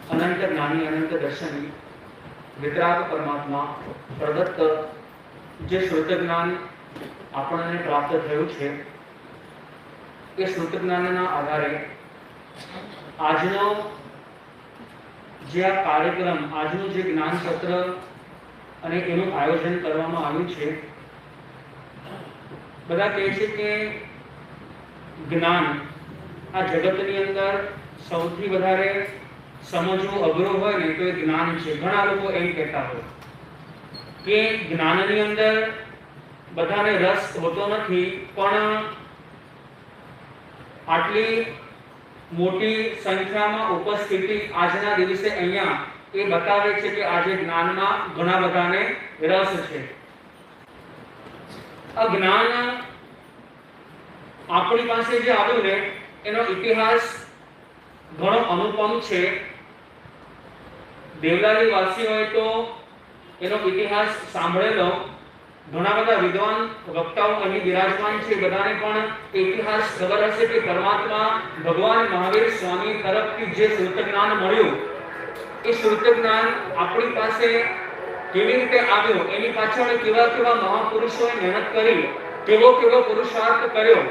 अनंत ज्ञानी अनंत दर्शनी वितराग परमात्मा प्रदत्त जे श्रुत ज्ञान આપણને પ્રાપ્ત થયું છે એ શ્રુત જ્ઞાનના આધારે આજનો જે આ કાર્યક્રમ આજનું જે જ્ઞાન સત્ર અને એનું આયોજન કરવામાં આવ્યું છે બધા કહે છે કે જ્ઞાન આ જગતની અંદર સૌથી વધારે સમજવું અઘરું હોય ને તો એ જ્ઞાન છે. ઘણા લોકો એમ કહેતા હોય કે જ્ઞાનની અંદર બધાને રસ હોતો નથી, પણ આટલી મોટી સંખ્યામાં ઉપસ્થિતિ આજના દિવસે અહીંયા એ બતાવે છે કે આજે જ્ઞાનમાં ઘણા બધાને રસ છે. આ જ્ઞાન આપણી પાસે જે આવ્યું ને એનો ઇતિહાસ ઘણો અનુપમ છે. દેવલાલી વાસીઓએ તો એનો ઇતિહાસ સાંભળેલો. ઘણા બધા વિદ્વાન વક્તાઓ અહીં બિરાજમાન છે, બધાને પણ ઇતિહાસ ખબર હશે કે પરમાત્મા ભગવાન મહાવીર સ્વામી તરફથી જે શ્રુત જ્ઞાન મળ્યું એ શ્રુત જ્ઞાન આપણી પાસે કેવી રીતે આવ્યું, એની પાછળ કેવા કેવા મહાપુરુષોએ મહેનત કરી, કેવો કેવો પુરુષાર્થ કર્યો.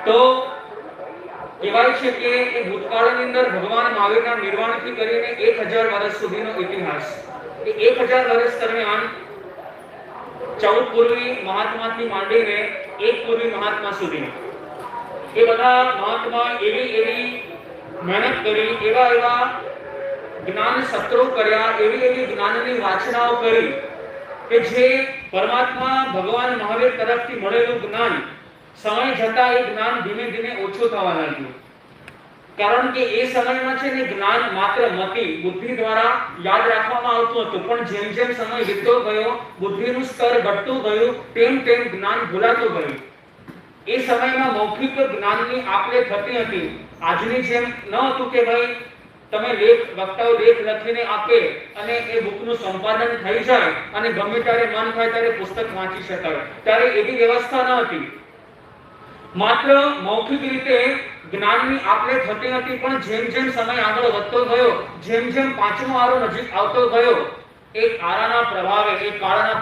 તો કહેવાય છે કે એ ભૂતકાળની અંદર ભગવાન મહાવીરના નિર્વાણથી કરીને 1000 વર્ષ સુધીનો ઇતિહાસ. એ 1000 વર્ષ દરમિયાન 14 પૂર્વી મહાત્માથી માંડીને 1 પૂર્વી મહાત્મા સુધી એ બધા મહાત્મા એવી મહેનત કરી, એવા જ્ઞાન સત્રો કર્યા, એવી જ્ઞાનની વાચનાઓ કરી કે જે પરમાત્મા ભગવાન મહાવીર તરફથી મળેલું જ્ઞાન સમય જતા એ જ્ઞાન ધીમે ધીમે ઓછું થવા લાગ્યું. કારણ કે એ સમયમાં છે ને જ્ઞાન માત્ર મતિ બુદ્ધિ દ્વારા યાદ રાખવામાં આવતું હતું, પણ જેમ જેમ સમય વીતતો ગયો, બુદ્ધિનું સ્તર ઘટતું ગયું, તેમ તેમ જ્ઞાન ભૂલાતું ગયું. એ સમયમાં મૌખિક જ્ઞાનની આપલે થતી હતી. આજની જેમ ન હતું કે ભાઈ તમે વક્તાઓ લેખ લખીને આપે અને એ બુકનું સંપાદન થઈ જાય અને ગમે ત્યારે મન થાય ત્યારે પુસ્તક વાંચી શકાય. ત્યારે એવી વ્યવસ્થા ન હતી. માત્ર મૌખિક રીતે જ્ઞાનની આપલે થતી હતી, પણ જેમ જેમ સમય આગળ વધતો ગયો, જેમ જેમ 5મો આરો નજીક આવતો ગયો, એક કાળના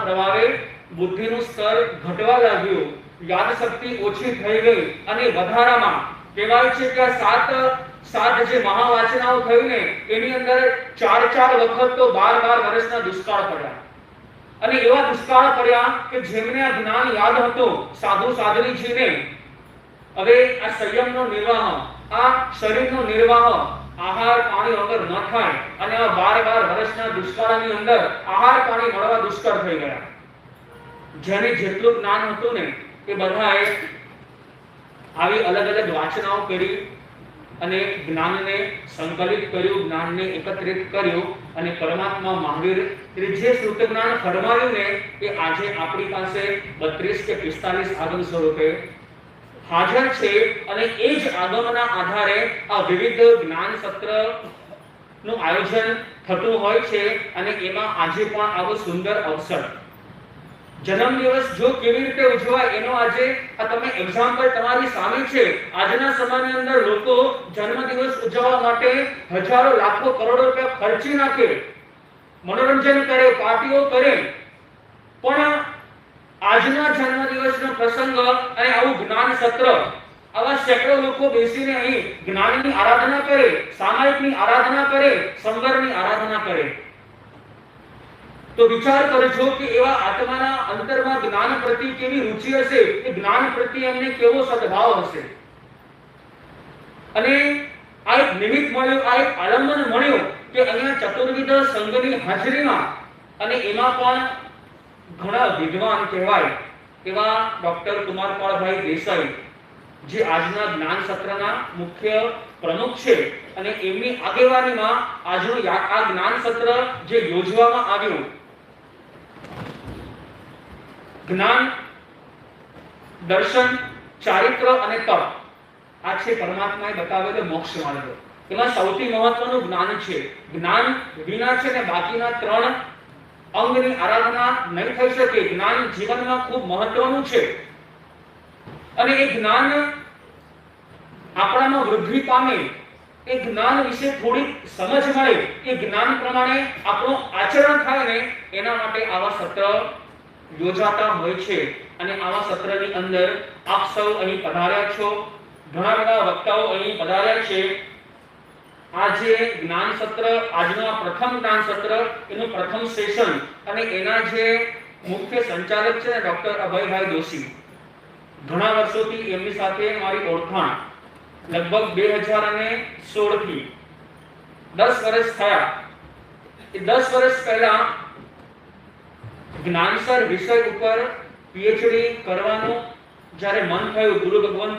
પ્રભાવે બુદ્ધિનું સ્તર ઘટવા લાગ્યું, યાદ શક્તિ ઓછી થઈ ગઈ અને વધારામાં કહેવાય છે કે સાત જે મહાવાચનાઓ થયું ને એની અંદર 4 વખત તો 12 વર્ષના દુષ્કાળ પડ્યા. અને એવા દુષ્કાળ પડ્યા કે જેમને આ જ્ઞાન યાદ હતું, સાધુ સાધ્વીજીને હવે આ સંયમનો નિર્વાહ, આ શરીરનો નિર્વાહ આહાર પાણી વગર ન થાય અને આ 12 વર્ષના દુષ્કાળની અંદર આહાર પાણી મળવા દુષ્કર થઈ ગયા. જેને જેટલું જ્ઞાન હતું ને એ બધાએ આવી અલગ અલગ વાચનાઓ કરી અને જ્ઞાનને સંકલિત કર્યું, જ્ઞાનને એકત્રિત કર્યું અને પરમાત્મા મહાવીર જે શ્રુત જ્ઞાન ફરમાવ્યું ને એ આજે આપણી પાસે 32 કે 45 આગમ સ્વરૂપે હાજર છે. અને એ જ આગમના આધારે આ વિવિધ જ્ઞાન સત્ર નું આયોજન થતું હોય છે. અને એમાં આજે પણ આવો સુંદર અવસર, જન્મદિવસ જો કેવી રીતે ઉજવાય એનો આજે આ તમે એક્ઝામ્પલ તમારી સામે છે. આજના સમયની અંદર લોકો જન્મદિવસ ઉજવવા માટે હજારો લાખો કરોડો રૂપિયા ખર્ચી નાખે, મનોરંજન કરે, પાર્ટીઓ કરે, પણ આજના જન્મદિવસનો પ્રસંગ અને આવું જ્ઞાન સત્ર, આવા સેંકડો લોકો બેસીને અહીં જ્ઞાનની આરાધના કરે, સામાયિકની આરાધના કરે, સંગરની આરાધના કરે, તો વિચાર કરજો કે એવા આત્માના અંતરમાં જ્ઞાન પ્રતિ કેવી રુચિ હશે, કે જ્ઞાન પ્રત્યે એમને કેવો સદભાવ હશે. અને આ એક નિમિત્ત મળ્યું, આ એક આલંબન મળ્યું કે અહીંયા ચતુર્વિધ સંઘની હાજરીમાં અને એમાં પણ ઘણા વિદ્વાન કહેવાય એવા ડોક્ટર કુમારપાળભાઈ દેસાઈ જે આજના જ્ઞાન સત્રના મુખ્ય પ્રમુખ છે અને એમની આગેવાનીમાં આજનું આ જ્ઞાન સત્ર જે યોજવામાં આવ્યું, જ્ઞાન, દર્શન, ચારિત્ર અને તપ, આ છે પરમાત્માએ બતાવેલો મોક્ષ માર્ગ. એમાં સૌથી મહત્વનું જ્ઞાન છે. જ્ઞાન વિના છે ને બાકીના 3 અંગની આરાધના નહીં થઈ શકે. જ્ઞાન જીવનમાં ખૂબ મહત્વનું છે અને એ જ્ઞાન આપણામાં વૃદ્ધિ પામે એ જ્ઞાન વિશે થોડી સમજ મળે, એ જ્ઞાન પ્રમાણે આપણું આચરણ થાય ને, એના માટે આવા સત્ર યોજાતા હોય છે. અને આવા સત્રની અંદર આપ સૌ અહીં પધાર્યા છો, ઘણા બધા વક્તાઓ અહીં પધાર્યા છે. આજે જ્ઞાન સત્ર, આજનું આ પ્રથમ જ્ઞાન સત્ર, એનું પ્રથમ સેશન, અને એના જે મુખ્ય સંચાલક છે ડોક્ટર અભયભાઈ દોશી, ઘણા વર્ષોથી એમની સાથે મારી ઓળખાણ, લગભગ 2016 થી 10 વર્ષ થયા. એ 10 વર્ષ પહેલા જ્ઞાનસર વિષય ઉપર પીએચડી કરવાનું જ્યારે મન થયું, ગુરુ ભગવાન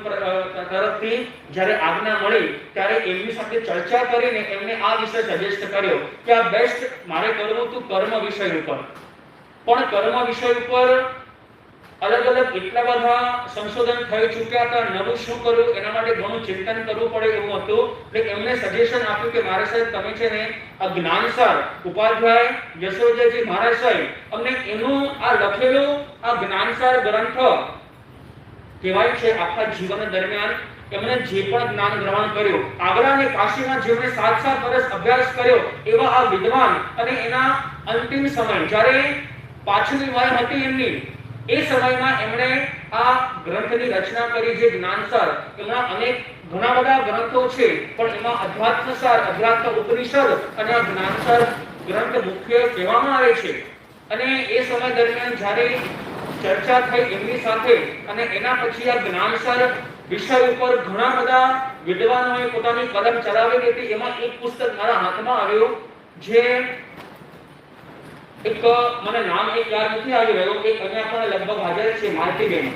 તરફથી જ્યારે આજ્ઞા મળી, ત્યારે એમની સાથે ચર્ચા કરીને એમને આ વિષય સજેસ્ટ કર્યો કે આ બેસ્ટ મારે કરવું હતું કર્મ વિષય ઉપર. પણ કર્મ વિષય ઉપર અલગ અલગ એટલા બધા સંશોધન થઈ ચૂક્યા હતા, નવું શું કરવું એના માટે ઘણું ચિંતન કરવું પડે એવું હતું. એટલે એમને સજેશન આપ્યું કે મારા સાહેબ તમે છે ને આ જ્ઞાનસાર ઉપાધ્યાય યશોદયજી મહારાજ સાહેબ અમને એનું આ લખેલું આ જ્ઞાનસાર ગ્રંથ કહેવાય છે, આખા જીવન દરમિયાન એમણે જે પણ જ્ઞાન ગ્રહણ કર્યું, આગ્રા અને કાશીમાં જેમણે 7 વર્ષ અભ્યાસ કર્યો એવા આ વિદ્વાન, અને એના અંતિમ સમય જ્યારે પાછલી વય હતી એમની, એ સમયમાં એમણે આ ગ્રંથની રચના કરી જે જ્ઞાનસાર. એમના અનેક ઘણા બધા ગ્રંથો છે, પણ એમાં અધ્યાત્મસાર, અધ્યાત્મ ઉપનિષદ અને આ જ્ઞાનસાર ગ્રંથ મુખ્ય કહેવામાં આવે છે. અને એ સમય દરમિયાન જ્યારે ચર્ચા થઈ એમની સાથે, અને એના પછી આ જ્ઞાનસાર વિષય ઉપર ઘણા બધા વિદ્વાનોએ પોતાની કલમ ચલાવેલી હતી. એમાં એક પુસ્તક મારા હાથમાં આવ્યું, જે એક મને નામ એક યાદ નથી આવી રહ્યું, એક અહીંયા પણ લગભગ હાજર છે, માલતીબેન.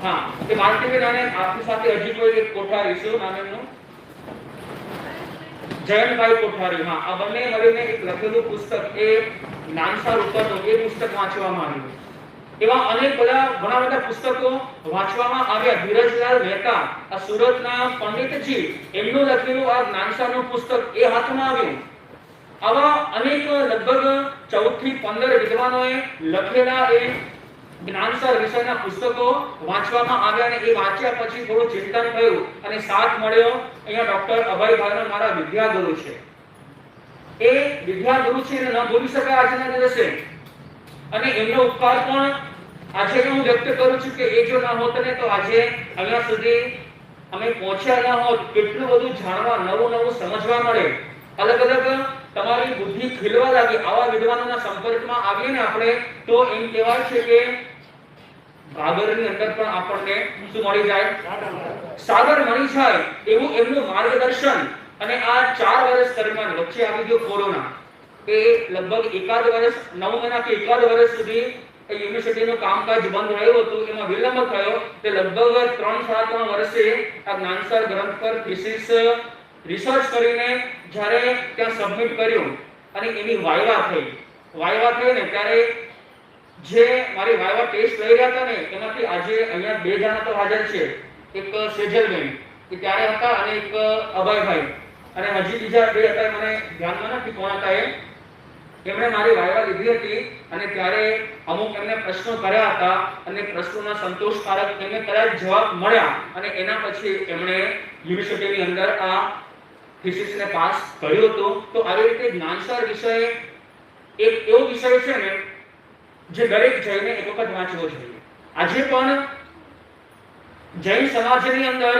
હા, એ માલતીબેન અને આપની સાથે હજી કોઈ એક કોઠારી છે, નામ એમનું જયંતભાઈ કોઠારી. હા, આ બંને મળીને એક લખેલું પુસ્તક, એ જ્ઞાનસાર ઉપરનું એ પુસ્તક વાંચવામાં આવ્યું. એવા અનેક બધા ઘણા બધા પુસ્તકો વાંચવામાં આવ્યા. ધીરજલાલ મહેતા, આ સુરતના પંડિતજી, એમનું લખેલું આ જ્ઞાનસારનું પુસ્તક એ હાથમાં આવ્યું. આવા અનેક લગભગ 14 થી 15 વિદ્વાનોએ લખેલા એ જ્ઞાનસાર વિષયના પુસ્તકો વાંચવામાં આવ્યા. અને એ વાંચ્યા પછી થોડું ચિંતન થયું અને સાથ મળ્યો અહીંયા ડોક્ટર અભયભાઈનો મારા વિદ્યાગુરુ છે. એ વિદ્યાગુરુ છે એને ન ભૂલી શકાય આજના દિવસે. અને એમનો ઉપકાર પણ આજે હું વ્યક્ત કરું છું કે એ જો ના હોત ને તો આજે અહીંયા સુધી અમે પહોંચ્યા ના હોત. કેટલું બધું જાણવા, નવું નવું સમજવા મળે, અલગ અલગ તમારી બુદ્ધિ ખીલવા લાગી. આવા વિદ્વાનોના સંપર્કમાં આવીએ ને આપણે તો એમ કહેવાય છે કે સાગરની અંદર પણ આપણને શું મળી જાય? સાગર મળી જાય એવું એમનું માર્ગદર્શન. અને આ 4 વર્ષ દરમિયાન વચ્ચે આવી ગયો કોરોના. એ લગભગ 1 વર્ષ 9 મહિના કે 1 વર્ષ સુધી યુનિવર્સિટીનું કામકાજ બંધ રહ્યું હતું. એમાં વિલંબ થયો. તે લગભગ 3-3 વર્ષે આ જ્ઞાનસાર ગ્રંથ પર થીસીસ રિસર્ચ કરીને જ્યારે ત્યાં સબમિટ કર્યું અને એની વાયવા થઈ ને ત્યારે જે મારી વાયવા ટેસ્ટ લઈ રહ્યા હતા ને એમાંથી આજે અહીંયા 2 જણા તો હાજર છે. એક સેજલબેન કે ત્યારે હતા અને એક અભયભાઈ, અને હજી બીજા 2 હતા, મને ધ્યાનમાં નથી કોણ હતા. એમણે મારી વાયવા લીધી હતી અને ત્યારે અમુક એમને પ્રશ્નો કર્યા હતા અને પ્રશ્નોના સંતોષકારક એમને તરત જવાબ મળ્યા. અને એના પછી એમણે યુનિવર્સિટીની અંદર આ થીસીસને પાસ કર્યો હતો. તો આવી રીતે જ્ઞાનસાર વિષય એક એવો વિષય છે ને જે દરેક જઈને એક વખત વાંચવો જોઈએ. આજે પણ જૈન સમાજની અંદર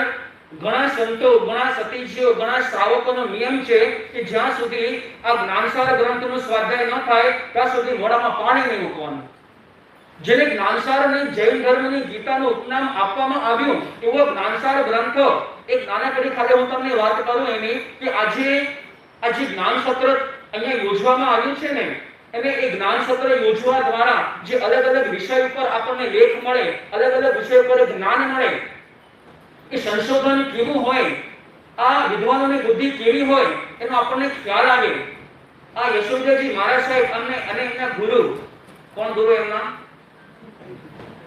ઘણા સંતો, ઘણા સતીજીઓ, ઘણા શ્રાવકોનો નિયમ છે કે જ્યાં સુધી આ જ્ઞાનસાર ગ્રંથનું સ્વાધ્યાય ન થાય ત્યાં સુધી મોઢામાં પાણી નહીં મૂકવાનું. જેને જ્ઞાનસાર અને જૈન ધર્મની ગીતાનું ઉપનામ આપવામાં આવ્યું એવો જ્ઞાનસાર ગ્રંથ, એક નાનકડી ખાલી હું તમને વાત કરું એની, કે આજે આ જે જ્ઞાન સત્ર અહીંયા યોજવામાં આવ્યું છે ને, અને એ જ્ઞાન સત્ર યોજવા દ્વારા જે અલગ અલગ વિષય ઉપર આપણને લેખ મળે, અલગ અલગ વિષય ઉપર જ્ઞાન મળે, એ સંશોધન કેવું હોય, આ વિદ્વાનોની બુદ્ધિ કેવી હોય એનો આપણને ખ્યાલ આવે. આ યશોદયજી મહારાજ સાહેબ અને એમના ગુરુ, કોણ ગુરુ એમના?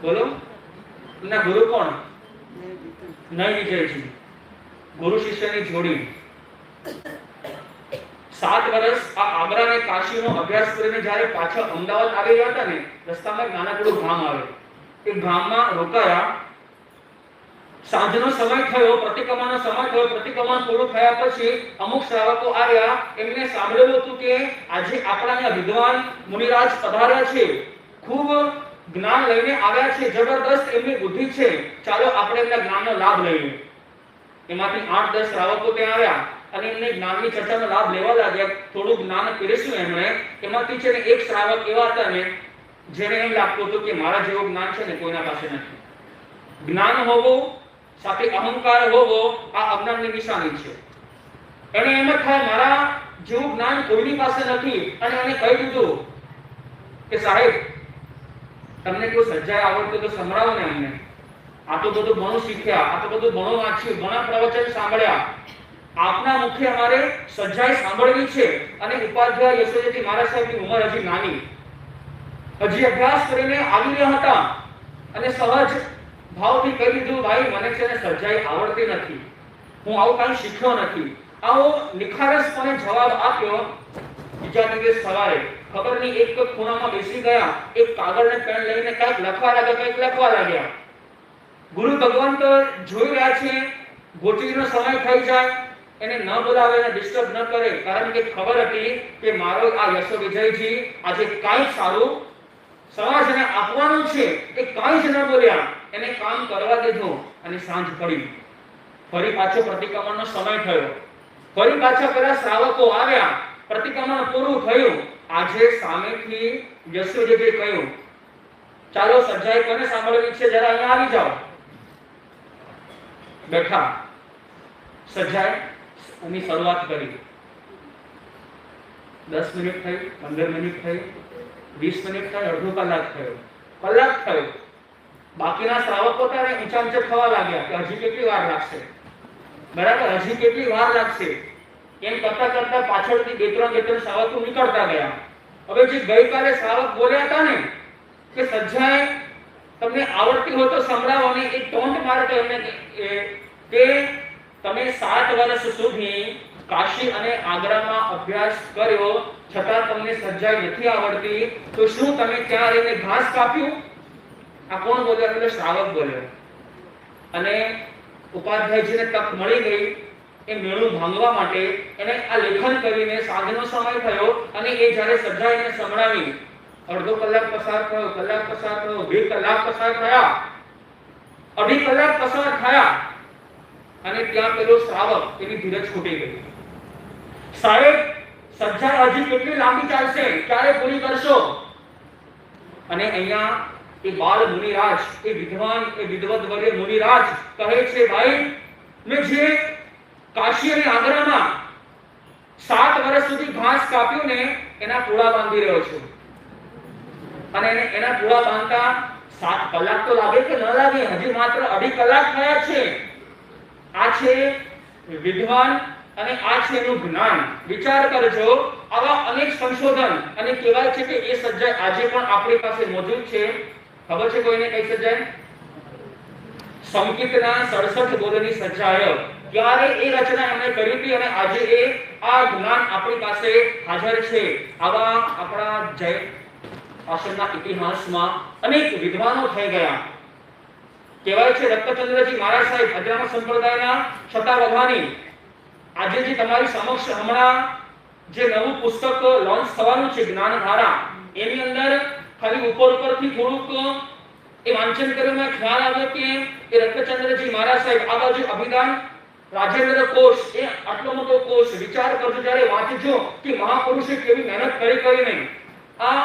બોલો, એમના ગુરુ કોણ? નય વિજયજી. ગુરુ શિષ્યની જોડી. 7 વર્ષ આ આગ્રા અને કાશીનો અભ્યાસ કરીને જ્યારે પાછા અમદાવાદ આવી રહ્યા હતા ને, રસ્તામાં એક નાનકડું ગામ આવે. એ ગામમાં રોકાયા. સાંજનો સમય થયો, પ્રતિક્રમણનો સમય થયો, પ્રતિક્રમણ પૂરું થયા પછી અમુક શ્રાવકો આવ્યા, એમને સાંભળેલું હતું કે આજે આપણા અહીંયા વિદ્વાન મુનિરાજ પધાર્યા છે, ખૂબ જ્ઞાન લઈને આવ્યા છે, જબરદસ્ત એમની બુદ્ધિ છે, ચાલો આપણે એમના જ્ઞાનનો લાભ લઈએ. એમાંથી 8-10 શ્રાવકો ત્યાં આવ્યા અને એમને જ્ઞાનની ચર્ચાનો લાભ લેવા લાગ્યા. થોડું જ્ઞાન પીરસ્યું એમણે. એમાંથી છે ને એક શ્રાવક એવા હતા ને જેને એમ લાગતું હતું કે મારા જેવું જ્ઞાન છે ને કોઈના પાસે નથી. જ્ઞાન હોવું સાથે અહંકાર હોવો આ અજ્ઞાનની નિશાની છે. એને એમ જ થાય મારા જેવું જ્ઞાન કોઈની પાસે નથી, અને એને કહી દીધું કે સાહેબ તમને કોઈ સજ્જાય આવડતું તો સંભળાવો ને અમને. આ તો બધું ઘણું શીખ્યા, આ તો બધું ઘણું વાંચ્યું, ઘણા પ્રવચન સાંભળ્યા, આપના મુખે અમારે સજ્જાઈ સાંભળવી છે. અને ઉપાધ્યાય યશોદજી મહારાજ સાહેબની ઉંમર હજી નાની, હજી અભ્યાસ કરીને આવી રહ્યા હતા, અને સહજ ભાવથી કહી દીધું ભાઈ મને છે ને સજ્જાઈ આવડતી નથી, હું આવું કાંઈ શીખ્યો નથી. આવો નિખારસપણે જવાબ આપ્યો. બીજા દિવસ સવારે ખબર નહીં એક ખૂણામાં બેસી ગયા, એક કાગળ ને પેન લઈને કંઈક લખવા લાગ્યા. ગુરુ ભગવાન તો જોઈ રહ્યા છે, ગોચરીનો સમય થઈ જાય, એને ન બોલાવે, એને ડિસ્ટર્બ ન કરે, કારણ કે ખબર હતી કે મારો આ યશો વિજયજી આજે કાંઈ સારું સમાજને આપવાનું છે. એ કાંઈ જ ન બોલ્યા, એને કામ કરવા દીધું, અને સાંજ પડી. ફરી પાછો પ્રતિક્રમણનો સમય થયો, ફરી પાછા પેલા શ્રાવકો આવ્યા, પ્રતિક્રમણ પૂરું થયું. આજે સામેથી યશોજીએ કહ્યું ચાલો સજ્જાઈ કોને સાંભળવી છે જરા અહીંયા આવી જાઓ. બેઠા, સજ્જાઈ એની શરૂઆત કરી. 10 મિનિટ થઈ, 15 મિનિટ થઈ, 20 મિનિટ થઈ, અડધો કલાક થયો, કલાક થયો. બાકીના શ્રાવકો ત્યારે ઊંચા ઊંચા થવા લાગ્યા કે હજી કેટલી વાર લાગશે, બરાબર, હજી કેટલી વાર લાગશે. એમ કરતા કરતા પાછળથી 2-3 શ્રાવકો નીકળતા ગયા. હવે જે ગઈકાલે શ્રાવક બોલ્યા હતા ને કે સજ્જાઈ તમને આવડતી હોય તો સંભળાવો, ને એક ટોન્ટ મારતો એમને કે તમે 7 વર્ષ સુધી કાશી અને આગ્રામાં અભ્યાસ કર્યો છતાં તમને સજ્જાઈ નથી આવડતી, તો શું તમે ત્યાં રહીને ઘાસ કાપ્યું? આ કોણ બોલ્યો? પેલો શ્રાવક બોલ્યો. અને ઉપાધ્યાયજીને તક મળી ગઈ એ મેળું ભાંગવા માટે. એને આ લેખન કરીને સાંજનો સમય થયો, અને એ જ્યારે સજ્જાઈને સંભળાવી, અડધો કલાક પસાર થયો, કલાક પસાર થયો, 2 કલાક પસાર થયા, 2.5 કલાક પસાર થયા, અને ત્યાં પેલો શ્રાવક એની ધીરજ છૂટી ગઈ. સાહેબ સજ્જાઈ હજી કેટલી લાંબી ચાલશે, ક્યારે પૂરી કરશો? અને અહીંયા એ બાળ મુનિરાજ, એ વિદ્વાન, એ વિદ્વત વર્ય મુનિરાજ કહે છે ભાઈ મેં જે કાશી અને આગ્રામાં 7 વર્ષ સુધી ઘાસ કાપ્યું ને એના પૂળા બાંધી રહ્યો છું. અને એના પૂળા બાંધતા 7 કલાક તો લાગે કે ન લાગે? હજી માત્ર 2.5 કલાક થયા છે. આ છે વિદ્વાન અને આ છે એનું જ્ઞાન. વિચાર કરજો, આવા અનેક સંશોધન, અને કહેવાય છે કે એ સજ્જાઈ આજે પણ આપણી પાસે મોજૂદ છે. ખબર છે કોઈને કઈ સજ્જાઈ? સંકિતના 67 બોધની સજ્જાઈ. ત્યારે એ રચના એમણે કરી હતી, અને આજે એ આ જ્ઞાન આપણી પાસે હાજર છે. આવા આપણા જય આશ્રમના ઇતિહાસમાં અનેક વિદ્વાનો થઈ ગયા. કહેવાય છે રક્તચંદ્રજી મહારાજ સાહેબ અજરામા સંપ્રદાયના છઠ્ઠા વઘાની, આજે જે તમારી સમક્ષ હમણાં જે નવું પુસ્તક લોન્ચ થવાનું છે જ્ઞાનધારા, એની અંદર ખાલી ઉપરથી થોડુંક એ વાંચન કર્યું, ખ્યાલ આવ્યો કે એ રક્તચંદ્રજી મહારાજ સાહેબ આ બાજુ અભિદાન રાજેન્દ્ર કોશ, એ આટલો મોટો કોશ. વિચાર કરજો જ્યારે વાંચજો કે મહાપુરુષે કેવી મહેનત કરીને આ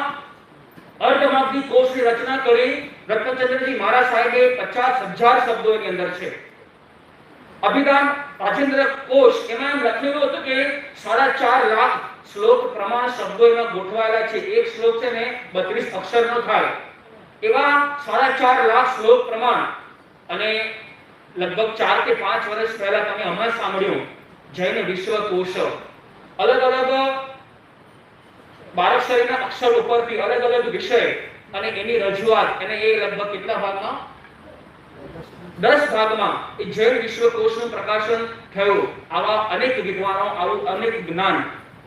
અર્ધમાગધી કોશની રચના કરી. રત્નચંદ્રજી મહારાજ સાહેબે 50,000 શબ્દો એની અંદર છે. અભિદાન રાજેન્દ્ર કોશ એમાં એમ લખેલું હતું કે 4.5 લાખ શ્લોક પ્રમાણ શબ્દો એમાં ગોઠવાયેલા છે. એક શ્લોક છે ને 32 અક્ષરનો થાય, એવા 4.5 લાખ શ્લોક પ્રમાણ. અને લગભગ 4 કે 5 વર્ષ પહેલા તમે હમણાં સાંભળ્યું જૈન વિશ્વકોશ, અલગ અલગ 12 અક્ષરના અક્ષર ઉપરથી અલગ અલગ વિષય અને એની રજૂઆત, અને એ લગભગ કેટલા ભાગમાં? 10 ભાગમાં એ જૈન વિશ્વકોશનું પ્રકાશન થયું. આવા અનેક વિદ્વાનો, આવું અનેક જ્ઞાન,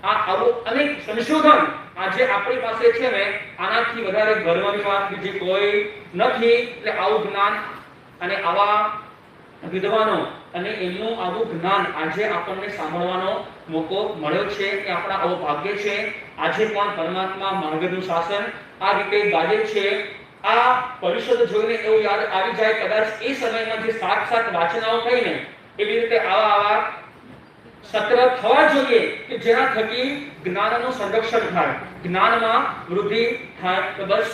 આવું અનેક સંશોધન આજે આપણી પાસે છે ને, આનાથી વધારે ગર્વની વાત બીજી કોઈ નથી. એટલે આવું જ્ઞાન અને આવા વિદ્વાનો અને એમનું આવું જ્ઞાન આજે આપણને સાંભળવાનો મોકો મળ્યો છે એ આપણા અવભાગ્ય છે. આજે પણ પરમાત્મા માર્ગનું શાસન આ રીતે ગાજે છે. આ પરિષદ જોઈને એવું યાદ આવી જાય કદાચ એ સમયમાં જે સાત વાચનાઓ થઈને એવી રીતે આવા સત્ર થવા જોઈએ કે જેના થકી જ્ઞાનનું સંરક્ષણ થાય, જ્ઞાનમાં વૃદ્ધિ થાય. તો બસ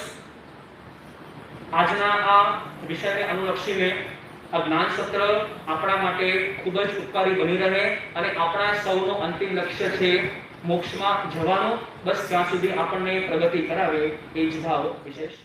આજના આ વિષયને અનુલક્ષીને આ જ્ઞાન સત્ર આપણા માટે ખૂબ જ ઉપકારી બની રહે અને આપણા સૌનું અંતિમ લક્ષ્ય છે મોક્ષમાં જવાનું. બસ ત્યાં સુધી આપણને પ્રગતિ કરાવે એ જ ભાવ વિશેષ.